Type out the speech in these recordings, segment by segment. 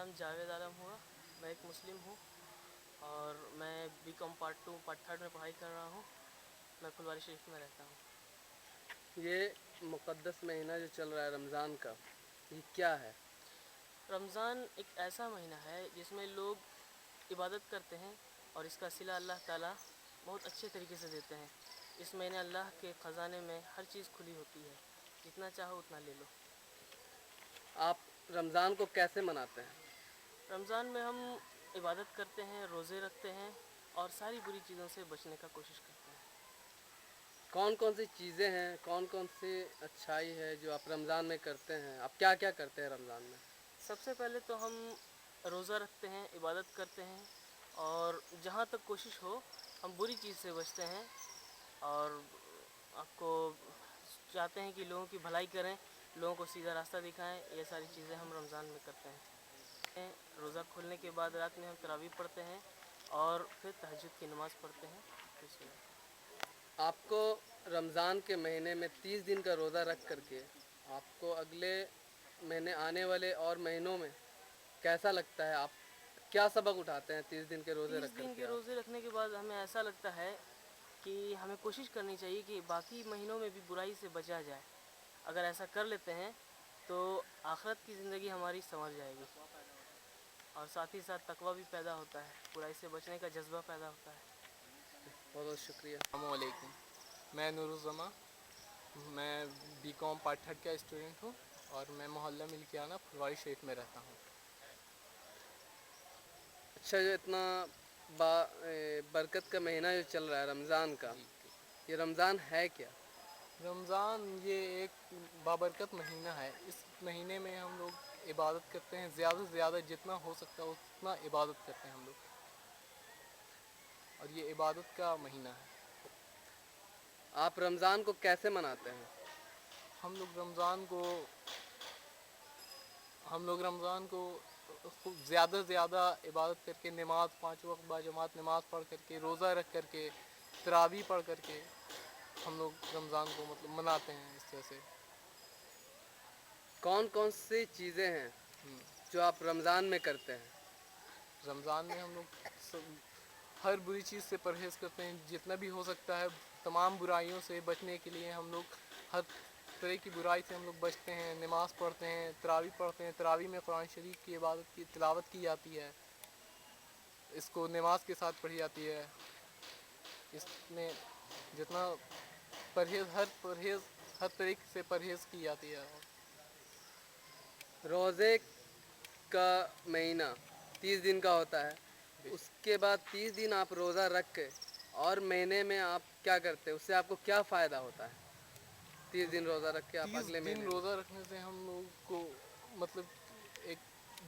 नाम जावेद आलम हुआ। मैं एक मुस्लिम हूँ और मैं बीकॉम पार्ट 2 पार्ट 3 में पढ़ाई कर रहा हूँ। मैं फुलवारी शरीफ में रहता हूँ। ये मुक़द्दस महीना जो चल रहा है रमज़ान का, ये क्या है? रमज़ान एक ऐसा महीना है जिसमें लोग इबादत करते हैं और इसका सिला अल्लाह ताला बहुत अच्छे तरीके से देते हैं। इस महीने अल्लाह के ख़जाने में हर चीज़ खुली होती है, जितना चाहो उतना ले लो। आप रमज़ान को कैसे मनाते हैं? रमज़ान में हम इबादत करते हैं, रोज़े रखते हैं और सारी बुरी चीज़ों से बचने का कोशिश करते हैं। कौन कौन सी चीज़ें हैं, कौन कौन सी अच्छाई है जो आप रमज़ान में करते हैं? आप क्या क्या करते हैं रमज़ान में? सबसे पहले तो हम रोज़ा रखते हैं, इबादत करते हैं और जहाँ तक कोशिश हो हम बुरी चीज़ से बचते हैं और आपको चाहते हैं कि लोगों की भलाई करें, लोगों को सीधा रास्ता दिखाएं। ये सारी चीज़ें हम रमज़ान में करते हैं। रोज़ा खोलने के बाद रात में हम तरावी पढ़ते हैं और फिर तहज्जुद की नमाज़ पढ़ते हैं। आपको रमज़ान के महीने में 30 दिन का रोज़ा रख करके आपको अगले महीने आने वाले और महीनों में कैसा लगता है? आप क्या सबक उठाते हैं 30 दिन के रोज़े 30 रख दिन करके के आप? रोज़े रखने के बाद हमें ऐसा लगता है कि हमें कोशिश करनी चाहिए कि बाकी महीनों में भी बुराई से बचा जाए। अगर ऐसा कर लेते हैं तो आखिरत की ज़िंदगी हमारी संवर जाएगी और साथ ही साथ तकवा भी पैदा होता है, बुराई से बचने का जज्बा पैदा होता है। बहुत बहुत शुक्रिया। अस्सलामुअलैकुम। मैं नूरुज़्ज़मा, मैं बीकॉम पार्ट 3 का स्टूडेंट हूँ और मैं मोहल्ला मिल्कियाना फुलवारी शरीफ में रहता हूँ। अच्छा, जो इतना बरकत का महीना जो चल रहा है रमज़ान का, जी, ये रमज़ान है क्या? रमज़ान ये एक बाबरकत महीना है। इस महीने में हम लोग इबादत करते हैं, ज़्यादा से ज़्यादा जितना हो सकता है उतना इबादत करते हैं हम लोग, और ये इबादत का महीना है। आप रमज़ान को कैसे मनाते हैं? हम लोग रमज़ान को खूब ज़्यादा से ज़्यादा इबादत करके, नमाज़ 5 वक्त बाजमात नमाज़ पढ़ करके, रोज़ा रख करके, तरावी पढ़ करके हम लोग रमज़ान को मतलब मनाते हैं इस तरह से। कौन कौन सी चीज़ें हैं जो आप रमज़ान में करते हैं? रमज़ान में हम लोग हर बुरी चीज़ से परहेज़ करते हैं, जितना भी हो सकता है तमाम बुराइयों से बचने के लिए हम लोग हर तरह की बुराई से हम लोग बचते हैं। नमाज़ पढ़ते हैं, तरावी पढ़ते हैं। तरावी में कुरान शरीफ की इबादत की तिलावत की जाती है, इसको नमाज के साथ पढ़ी जाती है। इसमें जितना परहेज़ हर तरीके से परहेज़ की जाती है। रोज़े का महीना 30 दिन का होता है, उसके बाद 30 दिन आप रोज़ा रख के और महीने में आप क्या करते हैं? उससे आपको क्या फ़ायदा होता है? 30 दिन रोज़ा रख के आप 30 अगले दिन महीने में? रोज़ा रखने से हम लोग को मतलब एक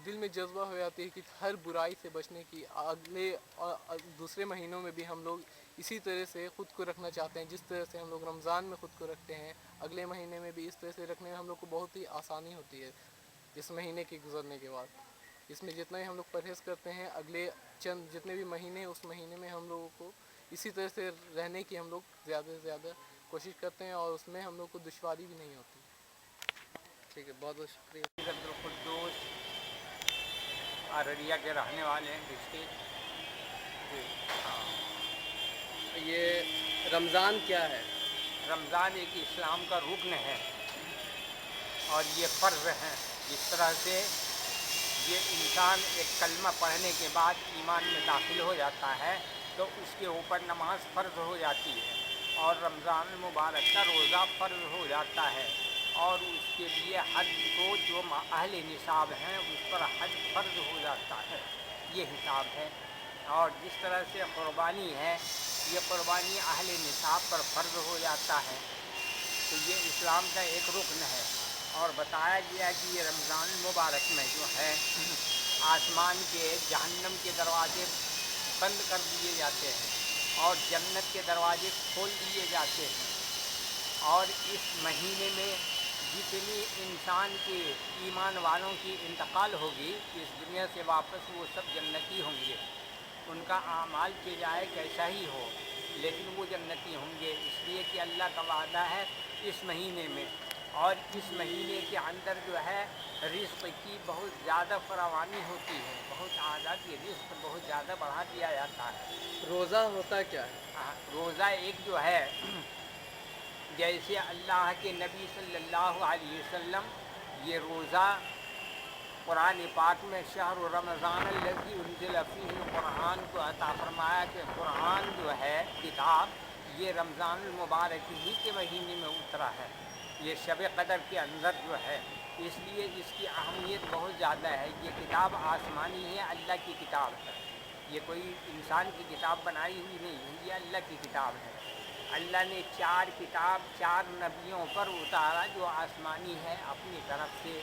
दिल में जज्बा हो जाती है कि हर बुराई से बचने की। अगले दूसरे महीनों में भी हम लोग इसी तरह से ख़ुद को रखना चाहते हैं, जिस तरह से हम लोग रमज़ान में ख़ुद को रखते हैं। अगले महीने में भी इस तरह से रखने में हम लोग को बहुत ही आसानी होती है इस महीने के गुज़रने के बाद। इसमें जितना ही हम लोग परहेज़ करते हैं, अगले चंद जितने भी महीने हैं उस महीने में हम लोगों को इसी तरह से रहने की हम लोग ज़्यादा से ज़्यादा कोशिश करते हैं और उसमें हम लोग को दुश्वारी भी नहीं होती। ठीक है, बहुत बहुत शुक्रिया। अब्दुल कुद्दूस अररिया के रहने वाले हैं डिस्ट्रिक्ट। ये रमज़ान क्या है? रमज़ान एक इस्लाम का रुकन है और ये फ़र्ज़ है। जिस तरह से ये इंसान एक कलमा पढ़ने के बाद ईमान में दाखिल हो जाता है तो उसके ऊपर नमाज फ़र्ज़ हो जाती है और रमज़ान मुबारक का रोज़ा फ़र्ज़ हो जाता है और उसके लिए हज को जो अहले निसाब हैं उस पर हज फ़र्ज़ हो जाता है। ये हिसाब है। और जिस तरह से क़ुरबानी है, ये क़ुरबानी अहले निसाब पर फ़र्ज़ हो जाता है। तो ये इस्लाम का एक रुकन है। और बताया गया कि ये रमज़ान मुबारक में जो है आसमान के जहन्नम के दरवाज़े बंद कर दिए जाते हैं और जन्नत के दरवाज़े खोल दिए जाते हैं। और इस महीने में जितनी इंसान के ईमान वालों की इंतकाल होगी इस दुनिया से वापस, वो सब जन्नती होंगे। उनका आमाल के जाए कैसा ही हो, लेकिन वो जन्नती होंगे। इसलिए कि अल्लाह का वादा है इस महीने में اور اس مہینے کے اندر جو ہے رزق کی بہت زیادہ فراوانی ہوتی ہے، بہت اعلیٰ کی رزق بہت زیادہ بڑھا دیا جاتا ہے۔ روزہ ہوتا کیا ہے؟ روزہ ایک جو ہے جیسے اللہ کے نبی صلی اللہ علیہ وسلم یہ روزہ قرآن پاک میں شہر رمضان الذی انزل فیہ القرآن کو عطا فرمایا کہ قرآن جو ہے کتاب یہ رمضان المبارک ہی کے مہینے میں اترا ہے، یہ شب قدر کے اندر جو ہے، اس لیے اس کی اہمیت بہت زیادہ ہے۔ یہ کتاب آسمانی ہے، اللہ کی کتاب ہے، یہ کوئی انسان کی کتاب بنائی ہوئی نہیں ہے، یہ اللہ کی کتاب ہے۔ اللہ نے 4 کتاب 4 نبیوں پر اتارا جو آسمانی ہے اپنی طرف سے،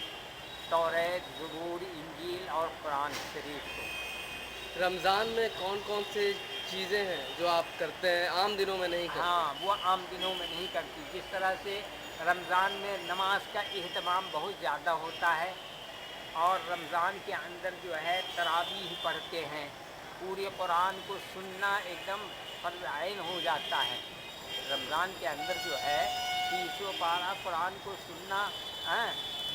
توریت، زبور، انجیل اور قرآن شریف کو۔ رمضان میں کون کون سے چیزیں ہیں جو آپ کرتے ہیں عام دنوں میں نہیں کرتے؟ ہاں، وہ عام دنوں میں نہیں کرتی۔ جس طرح سے رمضان میں نماز کا اہتمام بہت زیادہ ہوتا ہے، اور رمضان کے اندر جو ہے تراویح پڑھتے ہیں، پورے قرآن کو سننا ایک دم فرض عین ہو جاتا ہے۔ رمضان کے اندر جو ہے 300 پارہ قرآن کو سننا،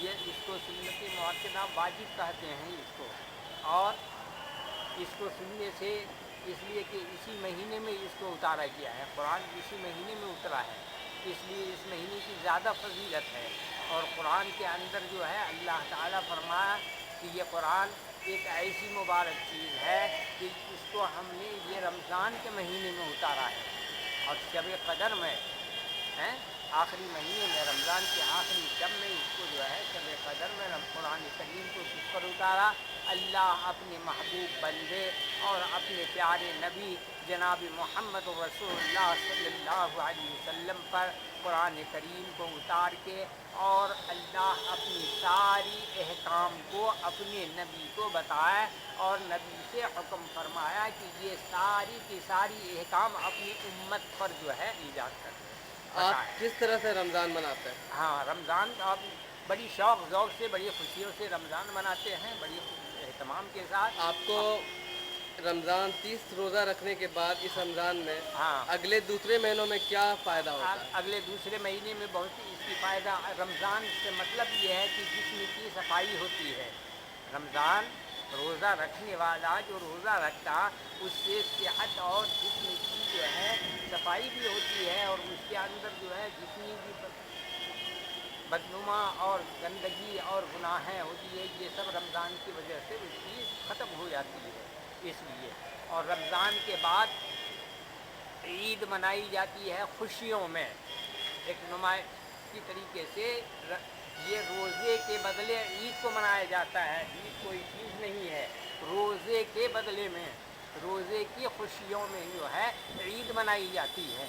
یہ اس کو سنت مؤکدہ واجب کہتے ہیں اس کو، اور اس کو سننے سے اس لیے کہ اسی مہینے میں اس کو اتارا گیا ہے، قرآن اسی مہینے میں اترا ہے، اس لیے اس مہینے کی زیادہ فضیلت ہے۔ اور قرآن کے اندر جو ہے اللہ تعالیٰ فرمایا کہ یہ قرآن ایک ایسی مبارک چیز ہے کہ اس کو ہم نے یہ رمضان کے مہینے میں اتارا ہے، اور شب قدر میں آخری مہینے میں رمضان کے آخری شب میں اس کو جو ہے شب قدر میں قرآن کریم کو کس پر اتارا؟ اللہ اپنے محبوب بندے اور اپنے پیارے نبی جناب محمد رسول اللہ صلی اللہ علیہ وسلم پر قرآن کریم کو اتار کے، اور اللہ اپنی ساری احکام کو اپنے نبی کو بتایا، اور نبی سے حکم فرمایا کہ یہ ساری کی ساری احکام اپنی امت پر جو ہے ایجاد کر دیں۔ آپ کس طرح سے رمضان مناتے ہیں؟ ہاں، رمضان آپ بڑی شوق ذوق سے بڑی خوشیوں سے رمضان مناتے ہیں، بڑی اہتمام کے ساتھ۔ آپ کو رمضان 30 روزہ رکھنے کے بعد اس رمضان میں ہاں، اگلے دوسرے مہینوں میں کیا فائدہ ہوتا ہے؟ اگلے دوسرے مہینے میں بہت اس کی فائدہ، رمضان سے مطلب یہ ہے کہ جسم کی صفائی ہوتی ہے۔ رمضان روزہ رکھنے والا جو روزہ رکھتا اس سے صحت اور جسم کی جو ہے صفائی بھی ہوتی ہے، اور اس کے اندر جو ہے جتنی بھی بدنما اور گندگی اور گناہیں ہوتی ہے یہ سب رمضان کی وجہ سے اس کی ختم ہو جاتی ہے۔ اس لیے اور رمضان کے بعد عید منائی جاتی ہے خوشیوں میں، ایک نمائشی طریقے سے یہ روزے کے بدلے عید کو منایا جاتا ہے۔ عید کوئی چیز نہیں ہے، روزے کے بدلے میں، روزے کی خوشیوں میں جو ہے عید منائی جاتی ہے۔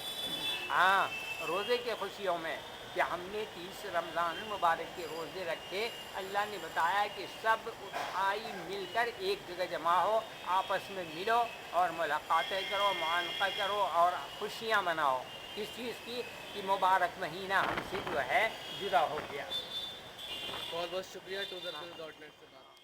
ہاں، روزے کے خوشیوں میں کہ ہم نے 30 رمضان المبارک کے روزے رکھے، اللہ نے بتایا کہ سب بھائی مل کر ایک جگہ جمع ہو، آپس میں ملو اور ملاقاتیں کرو، معانقہ کرو اور خوشیاں مناؤ۔ کس چیز کی؟ کہ مبارک مہینہ ہم سے جو ہے جدا ہو گیا۔ بہت بہت شکریہ ٹوزرفل.net سے بات